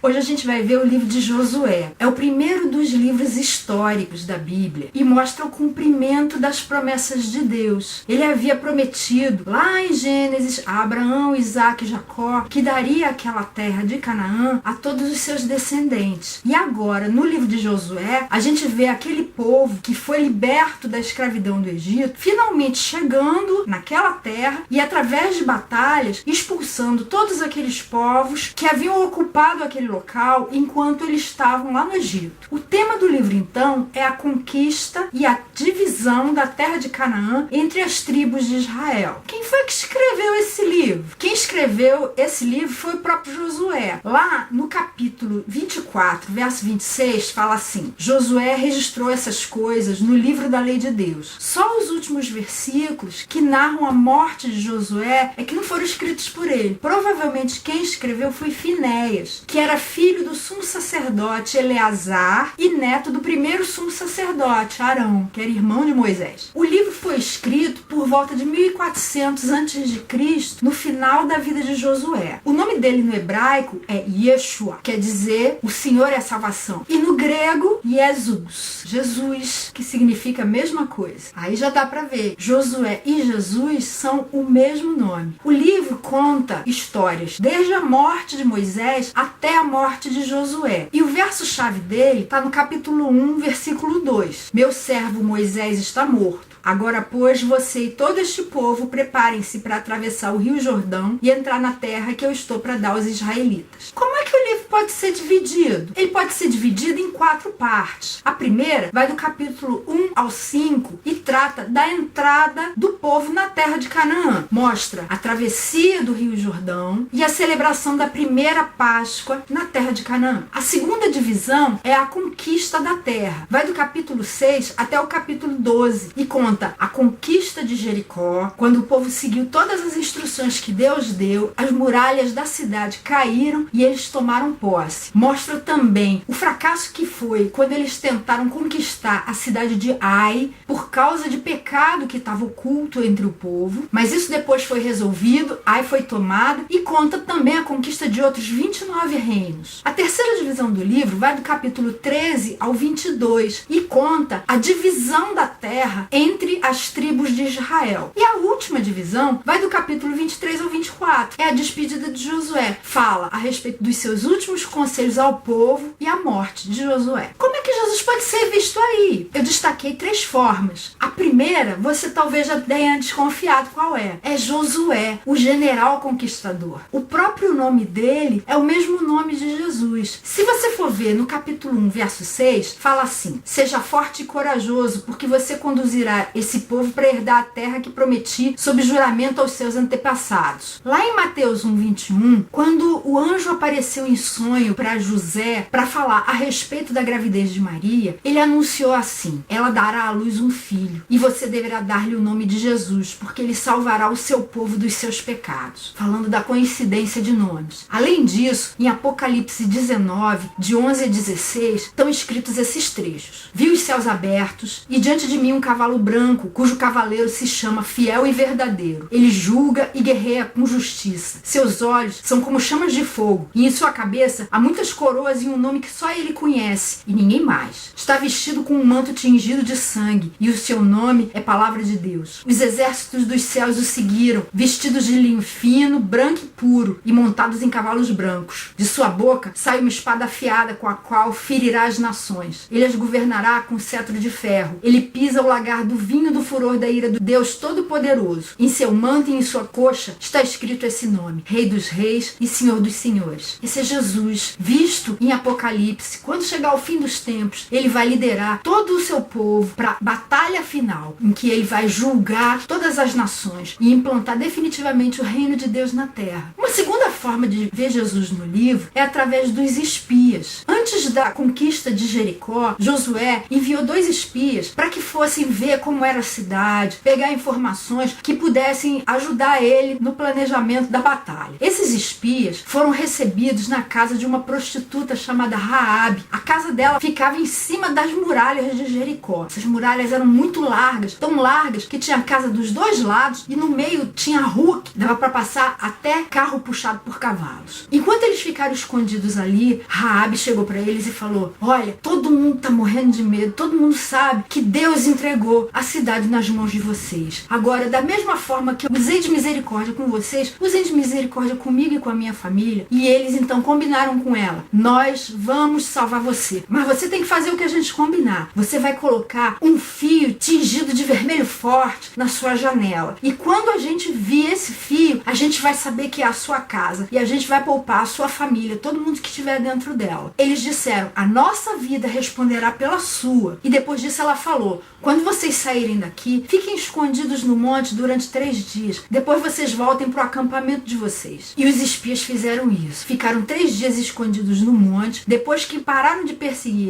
Hoje a gente vai ver o livro de Josué. É o primeiro dos livros históricos da Bíblia e mostra o cumprimento das promessas de Deus. Ele havia prometido lá em Gênesis a Abraão, Isaac e Jacó que daria aquela terra de Canaã a todos os seus descendentes. E agora, no livro de Josué, a gente vê aquele povo que foi liberto da escravidão do Egito finalmente chegando naquela terra e através de batalhas expulsando todos aqueles povos que haviam ocupado aquele local enquanto eles estavam lá no Egito. O tema do livro então é a conquista e a divisão da terra de Canaã entre as tribos de Israel. Quem foi que escreveu esse livro? Quem escreveu esse livro foi o próprio Josué. Lá no capítulo 24, verso 26, fala assim: Josué registrou essas coisas no livro da lei de Deus. Só os últimos versículos que narram a morte de Josué é que não foram escritos por ele. Provavelmente quem escreveu foi Finéias, que era filho do sumo sacerdote Eleazar e neto do primeiro sumo sacerdote, Arão, que era irmão de Moisés. O livro foi escrito por volta de 1400 a.C., no final da vida de Josué. O nome dele no hebraico é Yeshua, quer dizer o Senhor é a salvação. E no grego, Jesus, que significa a mesma coisa. Aí já dá pra ver, Josué e Jesus são o mesmo nome. O livro conta histórias desde a morte de Moisés até a morte de Josué. E o verso-chave dele está no capítulo 1, versículo 2. Meu servo Moisés está morto. Agora, pois, você e todo este povo preparem-se para atravessar o rio Jordão e entrar na terra que eu estou para dar aos israelitas. Como é que o livro pode ser dividido? Ele pode ser dividido em 4 partes. A primeira vai do capítulo 1 ao 5 e trata da entrada do povo na terra de Canaã. Mostra a travessia do rio Jordão e a celebração da primeira Páscoa na terra de Canaã. A segunda divisão é a conquista da terra. Vai do capítulo 6 até o capítulo 12 e conta a conquista de Jericó, quando o povo seguiu todas as instruções que Deus deu, as muralhas da cidade caíram e eles tomaram posse. Mostra também o fracasso que foi quando eles tentaram conquistar a cidade de Ai por causa de pecado que estava oculto entre o povo, mas isso depois foi resolvido, Ai foi tomada, e conta também a conquista de outros 29 reinos. A terceira divisão do livro vai do capítulo 13 ao 22 e conta a divisão da terra entre as tribos de Israel. E a última divisão vai do capítulo 23 ao 24. É a despedida de Josué. Fala a respeito dos seus últimos conselhos ao povo e a morte de Josué. Como é que Jesus pode ser visto aí? Eu destaquei 3 formas. A primeira, você talvez já tenha desconfiado qual é. É Josué, o general conquistador. O próprio nome dele é o mesmo nome de Jesus. Se você for ver no capítulo 1, verso 6, fala assim: seja forte e corajoso, porque você conduzirá esse povo para herdar a terra que prometi sob juramento aos seus antepassados. Lá em Mateus 1:21, quando o anjo apareceu em sonho para José para falar a respeito da gravidez de Maria, ele anunciou assim: ela dará à luz um filho e você deverá dar-lhe o nome de Jesus, porque ele salvará o seu povo dos seus pecados. Falando da coincidência de nomes. Além disso, em Apocalipse 19, de 11 a 16, estão escritos esses trechos: vi os céus abertos e diante de mim um cavalo branco, cujo cavaleiro se chama Fiel e Verdadeiro. Ele julga e guerreia com justiça. Seus olhos são como chamas de fogo, e em sua cabeça há muitas coroas e um nome que só ele conhece, e ninguém mais. Está vestido com um manto tingido de sangue, e o seu nome é Palavra de Deus. Os exércitos dos céus o seguiram, vestidos de linho fino, branco e puro, e montados em cavalos brancos. De sua boca sai uma espada afiada com a qual ferirá as nações. Ele as governará com cetro de ferro. Ele pisa o lagar do vinho do furor da ira do Deus Todo-Poderoso. Em seu manto e em sua coxa está escrito esse nome: Rei dos Reis e Senhor dos Senhores. Esse é Jesus, visto em Apocalipse. Quando chegar o fim dos tempos, ele vai liderar todo o seu povo para a batalha final, em que ele vai julgar todas as nações e implantar definitivamente o reino de Deus na terra. Uma segunda forma de ver Jesus no livro é através dos espias. Antes da conquista de Jericó, Josué enviou 2 espias para que fossem ver como era a cidade, pegar informações que pudessem ajudar ele no planejamento da batalha. Esses espias foram recebidos na casa de uma prostituta chamada Raabe. A casa dela ficava em cima das muralhas de Jericó. Essas muralhas eram muito largas, tão largas que tinha casa dos dois lados e no meio tinha rua que dava para passar até carro puxado por cavalos. Enquanto eles ficaram escondidos ali, Raabe chegou para eles e falou: olha, todo mundo tá morrendo de medo, todo mundo sabe que Deus entregou a cidade nas mãos de vocês. Agora, da mesma forma que eu usei de misericórdia com vocês, usei de misericórdia comigo e com a minha família. E eles então combinaram com ela: nós vamos salvar você, mas você tem que fazer o que a gente combinar. Você vai colocar um fio tingido de vermelho forte na sua janela. E quando a gente vir esse fio, a gente vai saber que é a sua casa. E a gente vai poupar a sua família, todo mundo que estiver dentro dela. Eles disseram: a nossa vida responderá pela sua. E depois disso ela falou: quando vocês saírem daqui, fiquem escondidos no monte durante 3 dias. Depois vocês voltem para o acampamento de vocês. E os espias fizeram isso. Ficaram 3 dias escondidos no monte. Depois que pararam de perseguir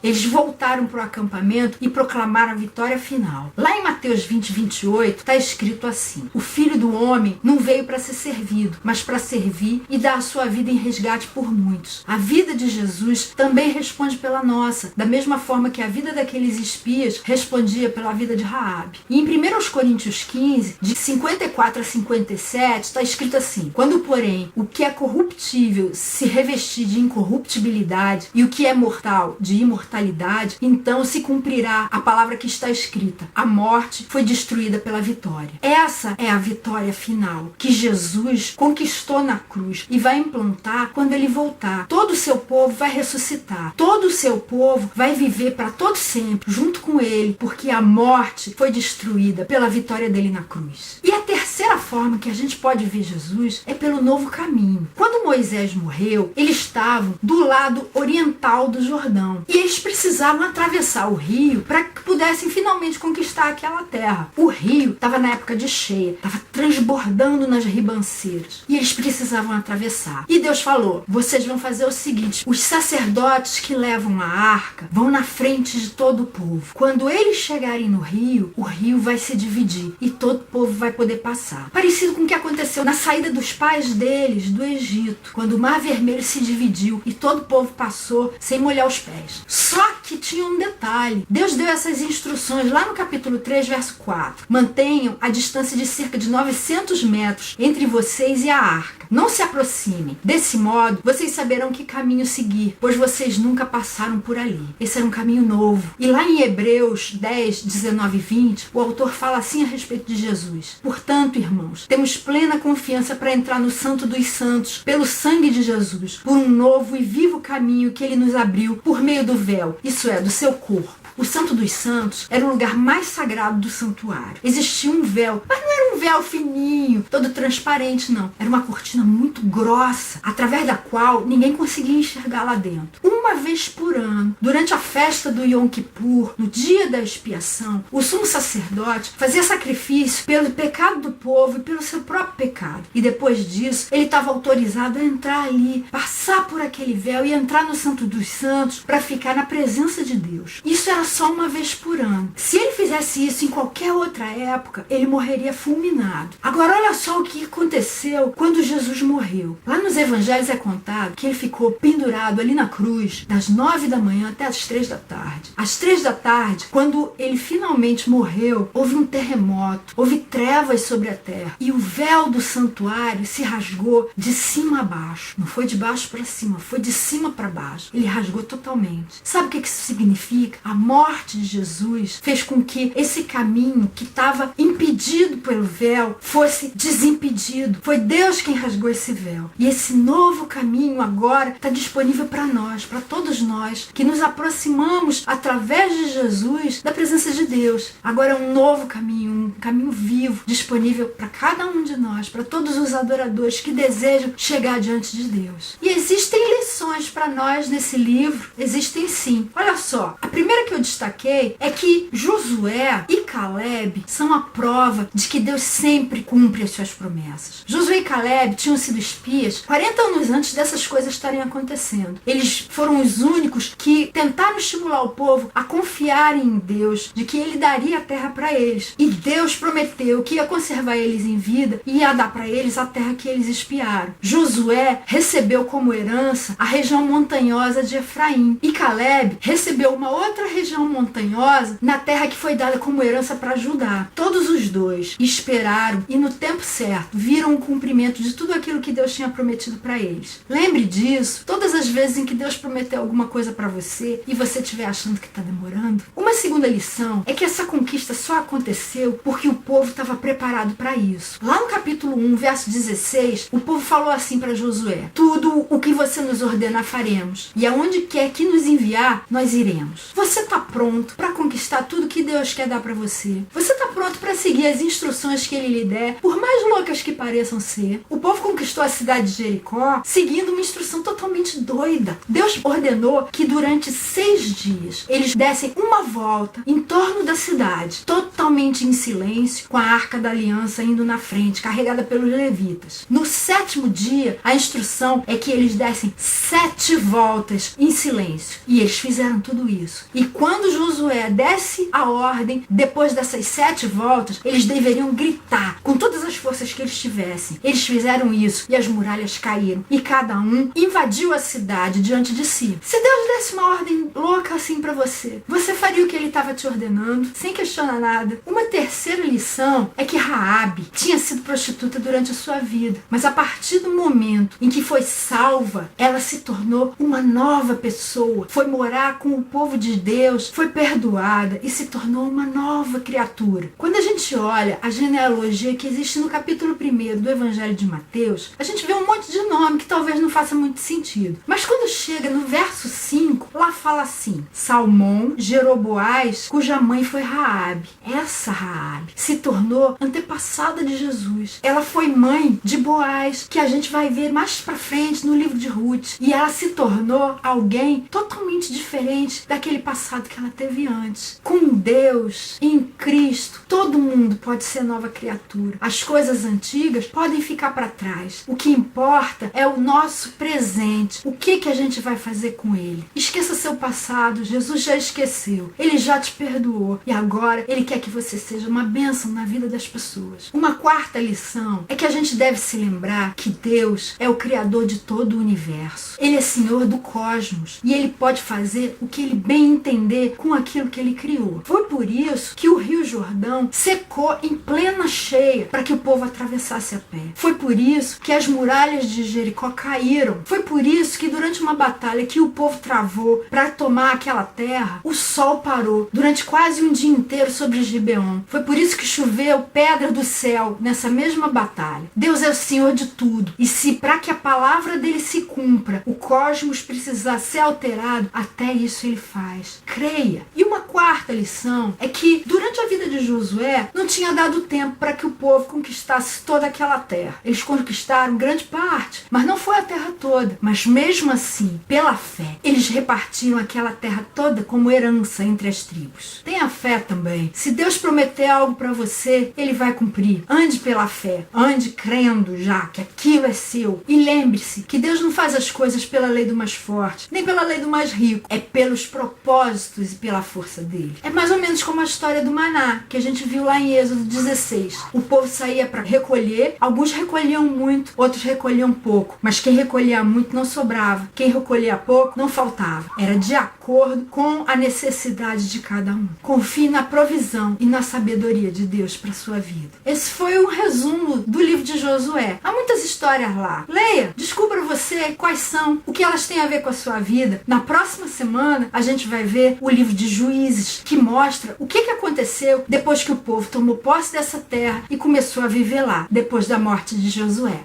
eles voltaram para o acampamento e proclamaram a vitória final. Lá em Mateus 20, 28, está escrito assim: o Filho do Homem não veio para ser servido, mas para servir e dar a sua vida em resgate por muitos. A vida de Jesus também responde pela nossa, da mesma forma que a vida daqueles espias respondia pela vida de Raabe. E em 1 Coríntios 15, de 54 a 57, está escrito assim: quando, porém, o que é corruptível se revestir de incorruptibilidade e o que é mortal de imortalidade, então se cumprirá a palavra que está escrita: a morte foi destruída pela vitória. Essa é a vitória final que Jesus conquistou na cruz e vai implantar quando ele voltar. Todo o seu povo vai ressuscitar. Todo o seu povo vai viver para todo sempre junto com ele, porque a morte foi destruída pela vitória dele na cruz. E a terceira forma que a gente pode ver Jesus é pelo novo caminho. Quando Moisés morreu, eles estavam do lado oriental do Jordão e eles precisavam atravessar o rio para que pudessem finalmente conquistar aquela terra. O rio estava na época de cheia, estava transbordando nas ribanceiras e eles precisavam atravessar. E Deus falou: vocês vão fazer o seguinte: os sacerdotes que levam a arca vão na frente de todo o povo. Quando eles chegarem no rio, o rio vai se dividir e todo o povo vai poder passar. Parecido com o que aconteceu na saída dos pais deles do Egito, quando o Mar Vermelho se dividiu e todo o povo passou sem molhar os pés. Só que tinha um detalhe. Deus deu essas instruções lá no capítulo 3, verso 4. Mantenham a distância de cerca de 900 metros entre vocês e a arca. Não se aproximem. Desse modo, vocês saberão que caminho seguir, pois vocês nunca passaram por ali. Esse era um caminho novo. E lá em Hebreus 10, 19 e 20, o autor fala assim a respeito de Jesus: portanto, irmãos, temos plena confiança para entrar no Santo dos Santos, pelo sangue de Jesus, por um novo e vivo caminho que ele nos abriu por meio do véu, isso é, do seu corpo. O Santo dos Santos era o lugar mais sagrado do santuário. Existia um véu, mas não era um véu fininho, todo transparente, não. Era uma cortina muito grossa, através da qual ninguém conseguia enxergar lá dentro. Uma vez por ano, durante a festa do Yom Kippur, no dia da expiação, o sumo sacerdote fazia sacrifício pelo pecado do povo e pelo seu próprio pecado. E depois disso, ele estava autorizado a entrar ali, passar por aquele véu e entrar no Santo dos Santos para ficar na presença de Deus. Isso era só uma vez por ano. Se ele fizesse isso em qualquer outra época, ele morreria fulminado. Agora olha só o que aconteceu quando Jesus morreu. Lá nos evangelhos é contado que ele ficou pendurado ali na cruz das 9 da manhã até as 3 da tarde. Às 3 da tarde, quando ele finalmente morreu, houve um terremoto, houve trevas sobre a terra e o véu do santuário se rasgou de cima a baixo. Não foi de baixo para cima, foi de cima para baixo. Ele rasgou totalmente. Sabe o que isso significa? A morte de Jesus fez com que esse caminho que estava impedido pelo véu fosse desimpedido. Foi Deus quem rasgou esse véu. E esse novo caminho agora está disponível para nós, para todos nós, que nos aproximamos através de Jesus da presença de Deus. Agora é um novo caminho, um caminho vivo, disponível para cada um de nós, para todos os adoradores que desejam chegar diante de Deus. E existem lições para nós nesse livro? Existem sim. Olha só, a primeira que eu destaquei é que Josué e Caleb são a prova de que Deus sempre cumpre as suas promessas. Josué e Caleb tinham sido espias 40 anos antes dessas coisas estarem acontecendo. Eles foram os únicos que tentaram estimular o povo a confiarem em Deus, de que ele daria a terra para eles. E Deus prometeu que ia conservar eles em vida e ia dar para eles a terra que eles espiaram. Josué recebeu como herança a região montanhosa de Efraim. E Caleb recebeu uma outra região montanhosa na terra que foi dada como herança para Judá. Todos os dois esperaram e no tempo certo viram o cumprimento de tudo aquilo que Deus tinha prometido para eles. Lembre disso todas as vezes em que Deus prometeu alguma coisa para você e você estiver achando que está demorando. Uma segunda lição é que essa conquista só aconteceu porque o povo estava preparado para isso. Lá no capítulo 1, verso 16, o povo falou assim para Josué: tudo o que você nos ordenar faremos, e aonde quer que nos enviar, nós iremos. Você está pronto para conquistar tudo que Deus quer dar para você? Você está pronto para seguir as instruções que Ele lhe der, por mais loucas que pareçam ser? O povo conquistou a cidade de Jericó seguindo uma instrução totalmente doida. Deus ordenou que durante 6 dias eles dessem uma volta em torno da cidade, totalmente em silêncio, com a Arca da Aliança indo na frente, carregada pelos levitas. No 7º dia, a instrução é que eles dessem 7 voltas em silêncio. E eles fizeram tudo isso. E quando Josué desse a ordem, depois dessas 7 voltas, eles deveriam gritar com todas as forças que eles tivessem. Eles fizeram isso e as muralhas caíram. E cada um invadiu a cidade diante de si. Se Deus desse uma ordem louca assim para você, você faria o que Ele estava te ordenando, sem questionar nada? Uma terceira lição é que Raabe tinha sido prostituta durante a sua vida. Mas a partir do momento em que foi salva, ela se tornou uma nova pessoa. Foi morar com o povo de Deus, foi perdoada e se tornou uma nova criatura. Quando a gente olha a genealogia que existe no capítulo 1 do Evangelho de Mateus, a gente vê um monte de nome que talvez não faça muito sentido. Mas quando chega no verso 5, lá fala assim: Salmão gerou Boaz, cuja mãe foi Raabe. Essa Raabe se tornou antepassada de Jesus. Ela foi mãe de Boaz, que a gente vai ver mais pra frente no livro de Ruth. E ela se tornou alguém totalmente diferente daquele passado que ela teve antes. Com Deus, em Cristo, todo mundo pode ser nova criatura. As coisas antigas podem ficar para trás. O que importa é o nosso presente. O que a gente vai fazer com ele? Esqueça seu passado. Jesus já esqueceu. Ele já te perdoou. E agora Ele quer que você seja uma bênção na vida das pessoas. Uma quarta lição é que a gente deve se lembrar que Deus é o Criador de todo o universo. Ele é Senhor do cosmos. E Ele pode fazer o que Ele bem entender com aquilo que Ele criou. Foi por isso que o Rio Jordão secou em plena cheia para que o povo atravessasse a pé. Foi por isso que as muralhas de Jericó caíram. Foi por isso que durante uma batalha que o povo travou para tomar aquela terra, o sol parou durante quase um dia inteiro sobre Gibeon. Foi por isso que choveu pedra do céu nessa mesma batalha. Deus é o Senhor de tudo. E se para que a palavra dele se cumpra, o cosmos precisar ser alterado, até isso ele faz. Creia. E uma quarta lição é que durante a vida de Josué não tinha dado tempo para que o povo conquistasse toda aquela terra. Eles conquistaram grande parte, mas não foi a terra toda. Mas mesmo assim, pela fé, eles repartiram aquela terra toda como herança entre as tribos. Tenha fé também. Se Deus prometer algo para você, Ele vai cumprir. Ande pela fé. Ande crendo já que aquilo é seu. E lembre-se que Deus não faz as coisas pela lei do mais forte, nem pela lei do mais rico. É pelos propósitos e pela força dele. É mais ou menos como a história do maná, que a gente viu lá em Êxodo 16. O povo saía para recolher. Alguns recolhiam muito, outros recolhiam pouco. Mas quem recolhia muito não sobrava. Quem recolhia pouco não faltava. Era de acordo com a necessidade de cada um. Confie na provisão e na sabedoria de Deus para sua vida. Esse foi um resumo do livro de Josué. Há muitas histórias lá. Leia, descubra você quais são, o que elas têm a ver com a sua vida. Na próxima semana, a gente vai ver o livro de Juízes, que mostra o que aconteceu depois que o povo tomou posse dessa terra e começou a viver lá, depois da morte de Josué.